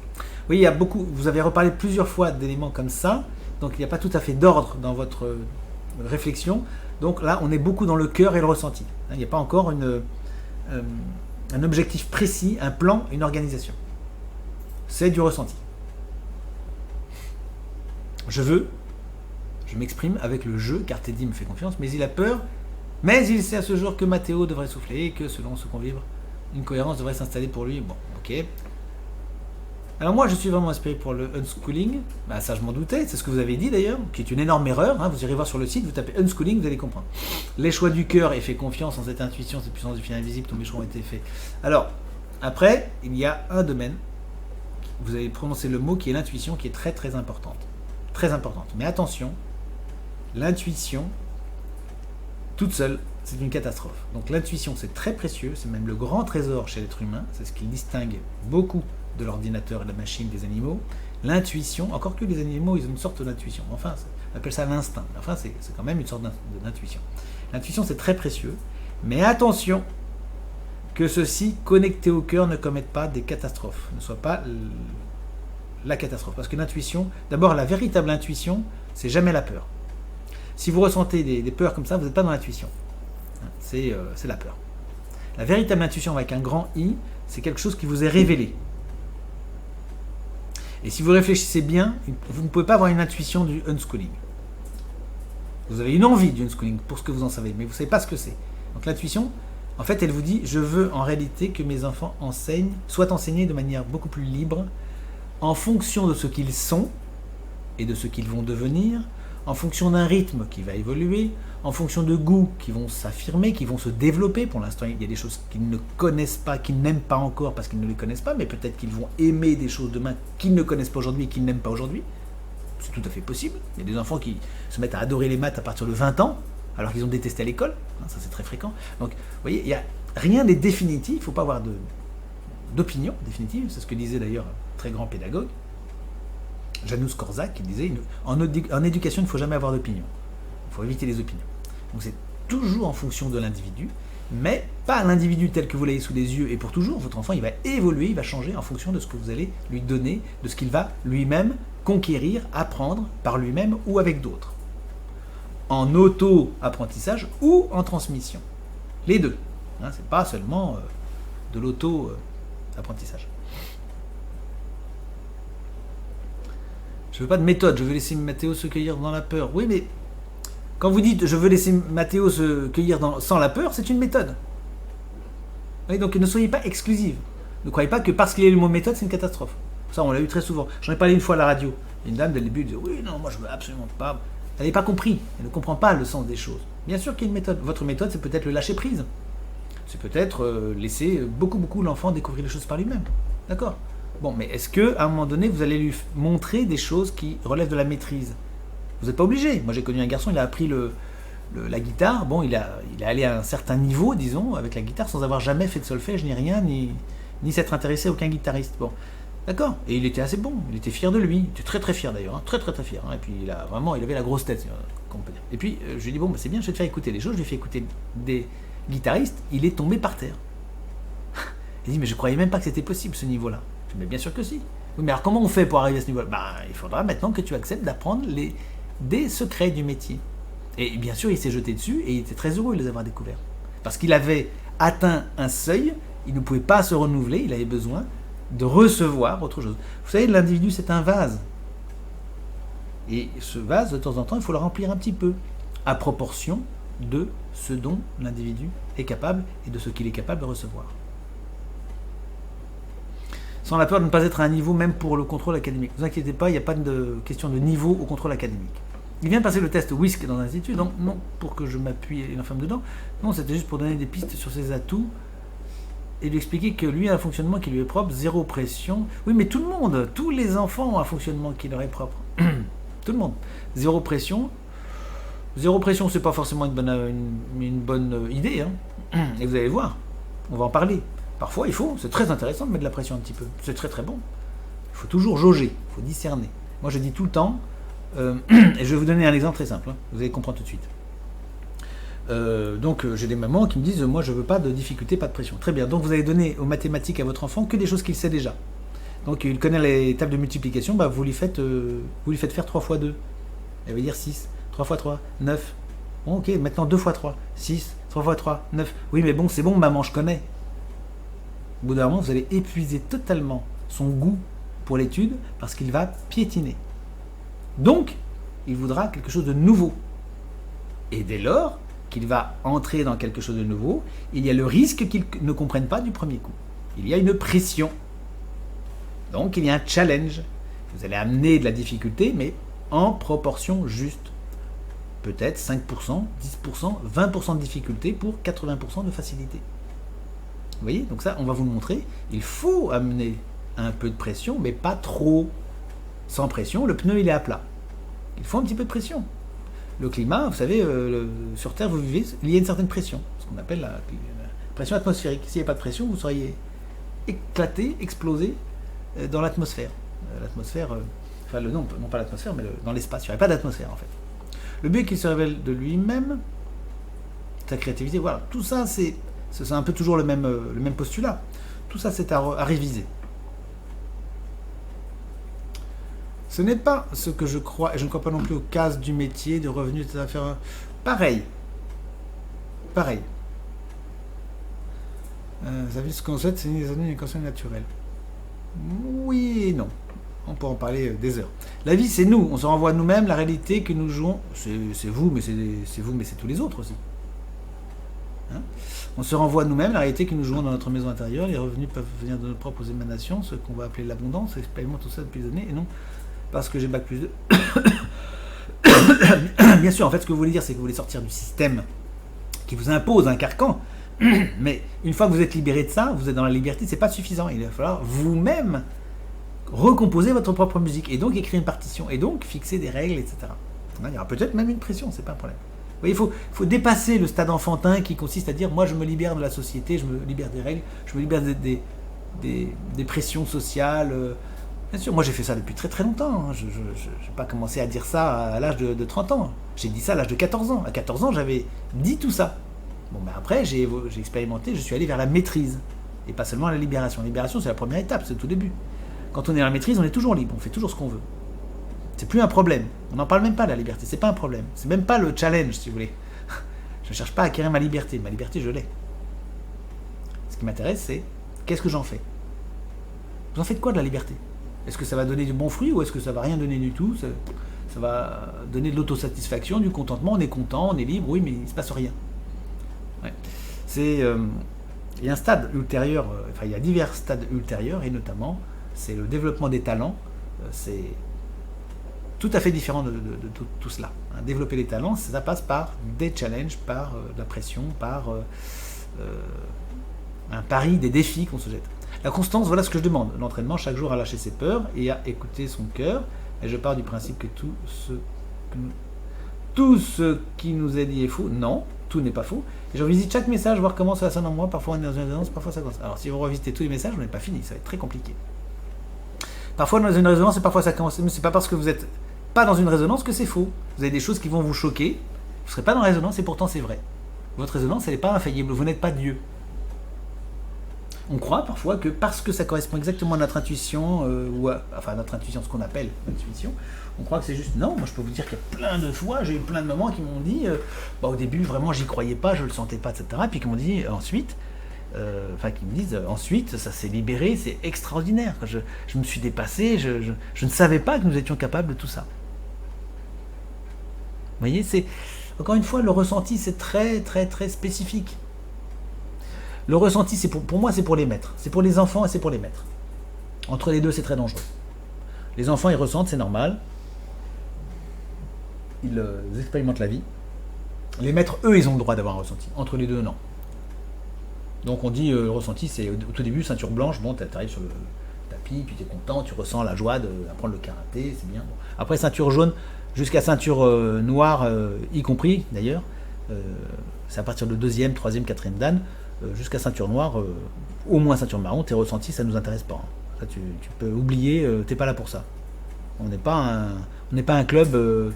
Oui, il y a beaucoup, vous avez reparlé plusieurs fois d'éléments comme ça, donc il n'y a pas tout à fait d'ordre dans votre réflexion. Donc là, on est beaucoup dans le cœur et le ressenti. Il n'y a pas encore un objectif précis, un plan, une organisation. C'est du ressenti. Je veux, je m'exprime avec le je, car Teddy me fait confiance, mais il a peur, mais il sait à ce jour que Mathéo devrait souffler et que selon ce qu'on vibre, une cohérence devrait s'installer pour lui. Bon, ok. Alors moi, je suis vraiment inspiré pour le unschooling. Bah, ça, je m'en doutais. C'est ce que vous avez dit d'ailleurs, qui est une énorme erreur. Hein. Vous irez voir sur le site, vous tapez unschooling, vous allez comprendre. Les choix du cœur et fait confiance en cette intuition, cette puissance du fil invisible, tous mes choix ont été faits. Alors, après, il y a un domaine. Vous avez prononcé le mot qui est l'intuition, qui est très très importante. Très importante. Mais attention, l'intuition, toute seule, c'est une catastrophe. Donc l'intuition, c'est très précieux. C'est même le grand trésor chez l'être humain. C'est ce qui distingue beaucoup de l'ordinateur et de la machine des animaux. L'intuition, encore que les animaux, ils ont une sorte d'intuition. Enfin, on appelle ça l'instinct. Enfin, c'est quand même une sorte d'intuition. L'intuition, c'est très précieux. Mais attention, que ceux-ci, connectés au cœur, ne commettent pas des catastrophes. Ne soient pas la catastrophe. Parce que l'intuition, d'abord, la véritable intuition, c'est jamais la peur. Si vous ressentez des peurs comme ça, vous n'êtes pas dans l'intuition. C'est la peur. La véritable intuition avec un grand I, c'est quelque chose qui vous est révélé. Et si vous réfléchissez bien, vous ne pouvez pas avoir une intuition du unschooling. Vous avez une envie du unschooling pour ce que vous en savez, mais vous ne savez pas ce que c'est. Donc l'intuition, en fait, elle vous dit, je veux en réalité que mes enfants soient enseignés de manière beaucoup plus libre, en fonction de ce qu'ils sont et de ce qu'ils vont devenir, en fonction d'un rythme qui va évoluer, en fonction de goûts qui vont s'affirmer, qui vont se développer. Pour l'instant, il y a des choses qu'ils ne connaissent pas, qu'ils n'aiment pas encore parce qu'ils ne les connaissent pas, mais peut-être qu'ils vont aimer des choses demain qu'ils ne connaissent pas aujourd'hui et qu'ils n'aiment pas aujourd'hui. C'est tout à fait possible. Il y a des enfants qui se mettent à adorer les maths à partir de 20 ans, alors qu'ils ont détesté à l'école. Ça, c'est très fréquent. Donc, vous voyez, rien n'est définitif. Il ne faut pas avoir d'opinion définitive. C'est ce que disait d'ailleurs un très grand pédagogue, Janusz Korczak, qui disait en éducation, il ne faut jamais avoir d'opinion. Il faut éviter les opinions. Donc c'est toujours en fonction de l'individu, mais pas l'individu tel que vous l'avez sous les yeux et pour toujours. Votre enfant, il va évoluer, il va changer en fonction de ce que vous allez lui donner, de ce qu'il va lui-même conquérir, apprendre par lui-même ou avec d'autres. En auto-apprentissage ou en transmission. Les deux. C'est pas seulement de l'auto-apprentissage. Je veux pas de méthode, je veux laisser Mathéo se cueillir dans la peur. Oui, mais quand vous dites je veux laisser Mathéo se cueillir sans la peur, c'est une méthode. Oui, donc ne soyez pas exclusive. Ne croyez pas que parce qu'il y a le mot méthode, c'est une catastrophe. Ça, on l'a eu très souvent. J'en ai parlé une fois à la radio. Une dame, dès le début, disait oui, non, moi je veux absolument pas. Elle n'avait pas compris. Elle ne comprend pas le sens des choses. Bien sûr qu'il y a une méthode. Votre méthode, c'est peut-être le lâcher prise. C'est peut-être laisser beaucoup l'enfant découvrir les choses par lui-même. D'accord ? Bon, mais est-ce qu'à un moment donné, vous allez lui montrer des choses qui relèvent de la maîtrise ? Vous n'êtes pas obligé. Moi, j'ai connu un garçon, il a appris la guitare. Bon, il est allé à un certain niveau, disons, avec la guitare, sans avoir jamais fait de solfège, ni rien, ni s'être intéressé à aucun guitariste. Bon, d'accord. Et il était assez bon. Il était fier de lui. Il était très très fier d'ailleurs. Très très très fier. Et puis, il avait la grosse tête, comme on peut dire. Et puis, je lui ai dit, bon, bah, c'est bien, je vais te faire écouter des choses. Je lui ai fait écouter des guitaristes. Il est tombé par terre. Il dit, mais je croyais même pas que c'était possible, ce niveau-là. Mais bien sûr que si. Oui, mais alors comment on fait pour arriver à ce niveau-là ? Il faudra maintenant que tu acceptes d'apprendre des secrets du métier. Et bien sûr, il s'est jeté dessus et il était très heureux de les avoir découverts. Parce qu'il avait atteint un seuil, il ne pouvait pas se renouveler, il avait besoin de recevoir autre chose. Vous savez, l'individu, c'est un vase. Et ce vase, de temps en temps, il faut le remplir un petit peu, à proportion de ce dont l'individu est capable et de ce qu'il est capable de recevoir. Sans la peur de ne pas être à un niveau même pour le contrôle académique. Ne vous inquiétez pas, il n'y a pas de question de niveau au contrôle académique. Il vient de passer le test WISC dans l'institut, donc non pour que je m'appuie et l'enferme dedans, non, c'était juste pour donner des pistes sur ses atouts et lui expliquer que lui a un fonctionnement qui lui est propre, zéro pression. Oui, mais tout le monde, tous les enfants ont un fonctionnement qui leur est propre. Tout le monde. Zéro pression. Zéro pression, c'est pas forcément une bonne idée, hein. Et vous allez voir, on va en parler. Parfois, c'est très intéressant de mettre de la pression un petit peu. C'est très très bon. Il faut toujours jauger, il faut discerner. Moi, je dis tout le temps, et je vais vous donner un exemple très simple, hein, vous allez comprendre tout de suite. Donc, j'ai des mamans qui me disent, moi, je veux pas de difficulté, pas de pression. Très bien, donc vous allez donner aux mathématiques à votre enfant que des choses qu'il sait déjà. Donc il connaît les tables de multiplication, bah, vous lui faites faire 3 fois 2. Elle veut dire 6. 3 fois 3, 9. Bon, ok, maintenant 2 fois 3, 6. 3 fois 3, 9. Oui, mais bon, c'est bon, maman, je connais. Au bout d'un moment, vous allez épuiser totalement son goût pour l'étude parce qu'il va piétiner. Donc, il voudra quelque chose de nouveau. Et dès lors qu'il va entrer dans quelque chose de nouveau, il y a le risque qu'il ne comprenne pas du premier coup. Il y a une pression. Donc, il y a un challenge. Vous allez amener de la difficulté, mais en proportion juste. Peut-être 5%, 10%, 20% de difficulté pour 80% de facilité. Vous voyez? Donc ça, on va vous le montrer. Il faut amener un peu de pression, mais pas trop. Sans pression, le pneu, il est à plat. Il faut un petit peu de pression. Le climat, vous savez, sur Terre, vous vivez, il y a une certaine pression, ce qu'on appelle la pression atmosphérique. S'il n'y avait pas de pression, vous seriez éclaté, explosé dans l'atmosphère. L'atmosphère, non pas l'atmosphère, mais dans l'espace. Il n'y aurait pas d'atmosphère, en fait. Le but est qu'il se révèle de lui-même, sa créativité, voilà. Tout ça, c'est un peu toujours le même postulat. Tout ça, c'est à réviser. Ce n'est pas ce que je crois, et je ne crois pas non plus aux cases du métier, de revenus, des affaires. Pareil. Vous avez vu ce concept, c'est une équation naturelle. Oui et non. On peut en parler des heures. La vie, c'est nous. On se renvoie à nous-mêmes. La réalité que nous jouons, c'est vous, mais c'est tous les autres aussi. Hein? On se renvoie à nous-mêmes. La réalité que nous jouons dans notre maison intérieure. Les revenus peuvent venir de nos propres émanations, ce qu'on va appeler l'abondance. Expérimente tout ça depuis des années. Et non parce que j'ai bac plus 2. Bien sûr, en fait, ce que vous voulez dire, c'est que vous voulez sortir du système qui vous impose un carcan. Mais une fois que vous êtes libéré de ça, vous êtes dans la liberté, c'est pas suffisant. Il va falloir vous-même recomposer votre propre musique et donc écrire une partition et donc fixer des règles, etc. Il y aura peut-être même une pression, c'est pas un problème. Vous voyez, il faut dépasser le stade enfantin qui consiste à dire moi je me libère de la société, je me libère des règles, je me libère des pressions sociales. Bien sûr, moi j'ai fait ça depuis très très longtemps. Je n'ai pas commencé à dire ça à l'âge de 30 ans. J'ai dit ça à l'âge de 14 ans. À 14 ans, j'avais dit tout ça. Bon, ben après, j'ai expérimenté, je suis allé vers la maîtrise. Et pas seulement la libération. La libération, c'est la première étape, c'est le tout début. Quand on est à la maîtrise, on est toujours libre, on fait toujours ce qu'on veut. C'est plus un problème. On n'en parle même pas de la liberté, c'est pas un problème. C'est même pas le challenge, si vous voulez. Je ne cherche pas à acquérir ma liberté je l'ai. Ce qui m'intéresse, c'est qu'est-ce que j'en fais? Vous en faites quoi de la liberté? Est-ce que ça va donner du bon fruit ou est-ce que ça va rien donner du tout? Ça va donner de l'autosatisfaction, du contentement, on est content, on est libre, oui, mais il ne se passe rien. Ouais. Il y a un stade ultérieur, il y a divers stades ultérieurs, et notamment, c'est le développement des talents. C'est tout à fait différent de tout cela. Développer les talents, ça passe par des challenges, par de la pression, par un pari, des défis qu'on se jette. La constance, voilà ce que je demande. L'entraînement, chaque jour à lâcher ses peurs et à écouter son cœur. Et je pars du principe que tout ce qui nous est dit est faux. Non, tout n'est pas faux. Et je revisite chaque message, voir comment ça sonne en moi. Parfois on est dans une résonance, parfois ça commence. Alors si vous revisitez tous les messages, on n'est pas fini, ça va être très compliqué. Parfois dans une résonance et parfois ça commence. Mais c'est pas parce que vous n'êtes pas dans une résonance que c'est faux. Vous avez des choses qui vont vous choquer. Vous ne serez pas dans la résonance et pourtant c'est vrai. Votre résonance, elle n'est pas infaillible. Vous n'êtes pas Dieu. On croit parfois que parce que ça correspond exactement à notre intuition, notre intuition, ce qu'on appelle l'intuition, on croit que c'est juste. Non, moi je peux vous dire qu'il y a plein de fois, j'ai eu plein de moments qui m'ont dit, au début vraiment j'y croyais pas, je le sentais pas, etc. Puis qui m'ont dit ensuite, qui me disent ensuite, ça s'est libéré, c'est extraordinaire. Je me suis dépassé, je ne savais pas que nous étions capables de tout ça. Vous voyez, c'est encore une fois le ressenti, c'est très très très spécifique. Le ressenti, c'est pour moi, c'est pour les maîtres. C'est pour les enfants et c'est pour les maîtres. Entre les deux, c'est très dangereux. Les enfants, ils ressentent, c'est normal. Ils expérimentent la vie. Les maîtres, eux, ils ont le droit d'avoir un ressenti. Entre les deux, non. Donc on dit, le ressenti, c'est au tout début, ceinture blanche, bon, tu arrives sur le tapis, puis tu es content, tu ressens la joie d'apprendre le karaté, c'est bien. Bon. Après, ceinture jaune, jusqu'à ceinture noire, y compris, d'ailleurs. C'est à partir de 2e, 3e, 4e dan. Jusqu'à ceinture noire, au moins ceinture marron, tes ressentis, ça ne nous intéresse pas. Ça, tu peux oublier, t'es pas là pour ça. On n'est pas un club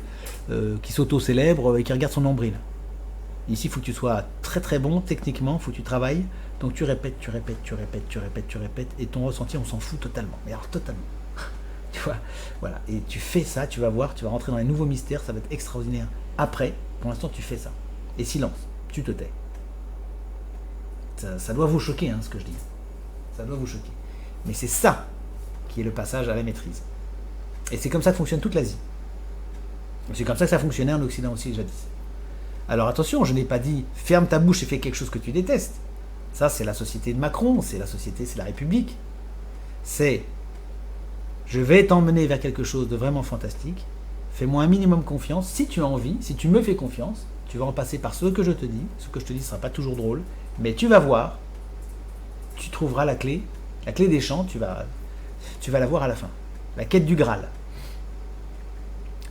qui s'auto-célèbre et qui regarde son nombril. Ici, il faut que tu sois très très bon techniquement, il faut que tu travailles. Donc tu répètes, tu répètes, tu répètes, tu répètes, tu répètes, et ton ressenti, on s'en fout totalement. Mais alors totalement. Tu vois, voilà. Et tu fais ça, tu vas voir, tu vas rentrer dans les nouveaux mystères, ça va être extraordinaire. Après, pour l'instant, tu fais ça. Et silence, tu te tais. Ça doit vous choquer, hein, ce que je dis. Ça doit vous choquer. Mais c'est ça qui est le passage à la maîtrise. Et c'est comme ça que fonctionne toute l'Asie. C'est comme ça que ça fonctionnait en Occident aussi, jadis. Alors attention, je n'ai pas dit ferme ta bouche et fais quelque chose que tu détestes. Ça, c'est la société de Macron, c'est la République. C'est je vais t'emmener vers quelque chose de vraiment fantastique. Fais-moi un minimum confiance. Si tu as envie, si tu me fais confiance, tu vas en passer par ce que je te dis. Ce que je te dis ne sera pas toujours drôle, mais tu vas voir, tu trouveras la clé des champs, tu vas la voir à la fin. La quête du Graal.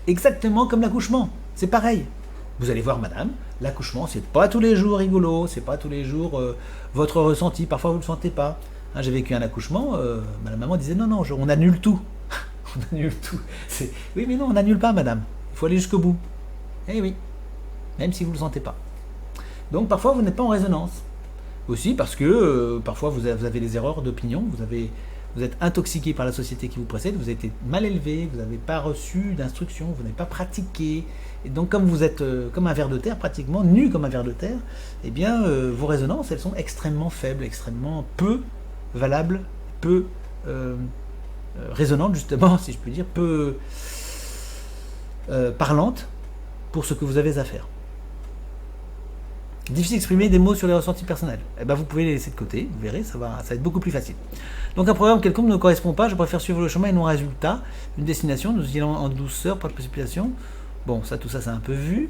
Exactement comme l'accouchement, c'est pareil. Vous allez voir madame, l'accouchement c'est pas tous les jours rigolo, c'est pas tous les jours votre ressenti, parfois vous ne le sentez pas. Hein, j'ai vécu un accouchement, ma maman disait non, on annule tout. On annule tout. Oui mais non, on n'annule pas madame, il faut aller jusqu'au bout. Eh oui, même si vous ne le sentez pas. Donc parfois vous n'êtes pas en résonance. Aussi parce que parfois vous avez des erreurs d'opinion, vous êtes intoxiqué par la société qui vous précède, vous avez été mal élevé, vous n'avez pas reçu d'instructions, vous n'avez pas pratiqué. Et donc comme vous êtes comme un ver de terre pratiquement, nu comme un ver de terre, eh bien vos résonances elles sont extrêmement faibles, extrêmement peu valables, peu résonantes justement, si je peux dire, peu parlantes pour ce que vous avez à faire. Difficile d'exprimer des mots sur les ressentis personnels. Eh ben vous pouvez les laisser de côté, vous verrez, ça va être beaucoup plus facile. Donc un programme quelconque ne correspond pas, je préfère suivre le chemin et non résultat. Une destination, nous y allons en douceur, pas de précipitation. Bon, tout ça c'est un peu vu.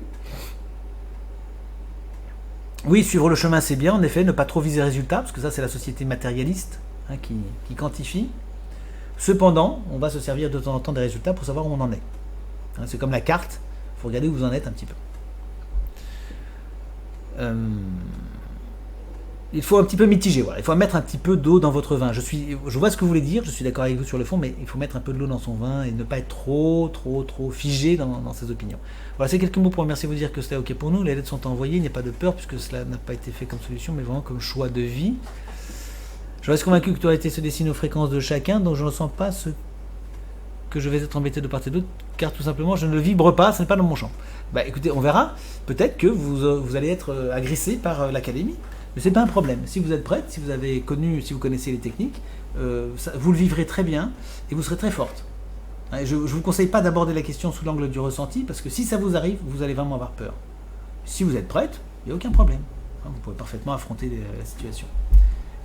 Oui, suivre le chemin c'est bien, en effet, ne pas trop viser résultat, parce que ça c'est la société matérialiste hein, qui quantifie. Cependant, on va se servir de temps en temps des résultats pour savoir où on en est. Hein, c'est comme la carte, il faut regarder où vous en êtes un petit peu. Il faut un petit peu mitiger, voilà. Il faut mettre un petit peu d'eau dans votre vin. Je vois ce que vous voulez dire, je suis d'accord avec vous sur le fond, mais il faut mettre un peu de l'eau dans son vin et ne pas être trop figé dans ses opinions. Voilà, c'est quelques mots pour remercier, vous dire que c'était ok pour nous. Les lettres sont envoyées, il n'y a pas de peur puisque cela n'a pas été fait comme solution, mais vraiment comme choix de vie. Je reste convaincu que l'autorité se dessine aux fréquences de chacun, donc je ne ressens pas ce que je vais être embêté de part et d'autre, car tout simplement je ne vibre pas, ce n'est pas dans mon champ. Bah écoutez, on verra, peut-être que vous allez être agressé par l'académie, mais c'est pas un problème. Si vous êtes prête, si vous connaissez les techniques, vous le vivrez très bien et vous serez très forte. Je ne vous conseille pas d'aborder la question sous l'angle du ressenti, parce que si ça vous arrive, vous allez vraiment avoir peur. Si vous êtes prête, il n'y a aucun problème. Vous pouvez parfaitement affronter la situation.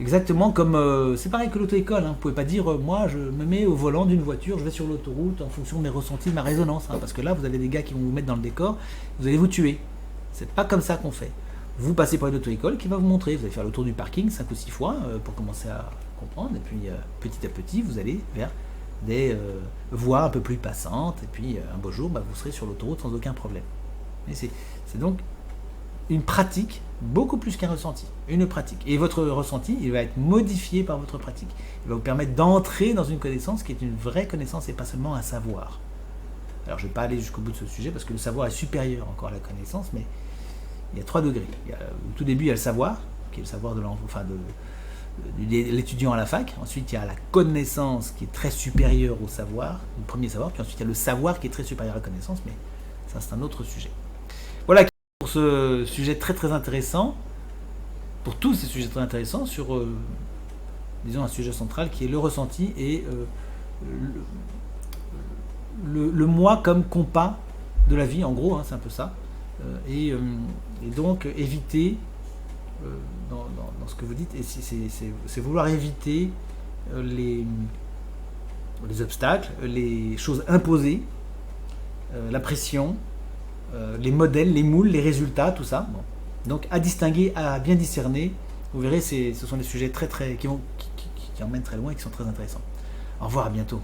Exactement comme, c'est pareil que l'auto-école, hein. Vous ne pouvez pas dire, moi je me mets au volant d'une voiture, je vais sur l'autoroute en fonction de mes ressentis, de ma résonance, hein, parce que là vous avez des gars qui vont vous mettre dans le décor, vous allez vous tuer. C'est pas comme ça qu'on fait. Vous passez par une auto-école qui va vous montrer, vous allez faire le tour du parking 5 ou 6 fois pour commencer à comprendre, et puis petit à petit vous allez vers des voies un peu plus passantes, et puis un beau jour vous serez sur l'autoroute sans aucun problème. Mais c'est donc une pratique beaucoup plus qu'un ressenti, une pratique. Et votre ressenti, il va être modifié par votre pratique. Il va vous permettre d'entrer dans une connaissance qui est une vraie connaissance et pas seulement un savoir. Alors je ne vais pas aller jusqu'au bout de ce sujet parce que le savoir est supérieur encore à la connaissance, mais il y a 3 degrés. Au tout début, il y a le savoir, qui est le savoir de l'étudiant à la fac. Ensuite, il y a la connaissance qui est très supérieure au savoir, le premier savoir. Puis ensuite, il y a le savoir qui est très supérieur à la connaissance, mais ça c'est un autre sujet. Voilà pour ce sujet très très intéressant, pour tous ces sujets très intéressants sur, disons, un sujet central qui est le ressenti et le moi comme compas de la vie, en gros, hein, c'est un peu ça. Et donc éviter, dans ce que vous dites, et c'est vouloir éviter les obstacles, les choses imposées, la pression, les modèles, les moules, les résultats, tout ça. Bon. Donc à distinguer, à bien discerner. Vous verrez, ce sont des sujets qui emmènent très loin et qui sont très intéressants. Au revoir, à bientôt.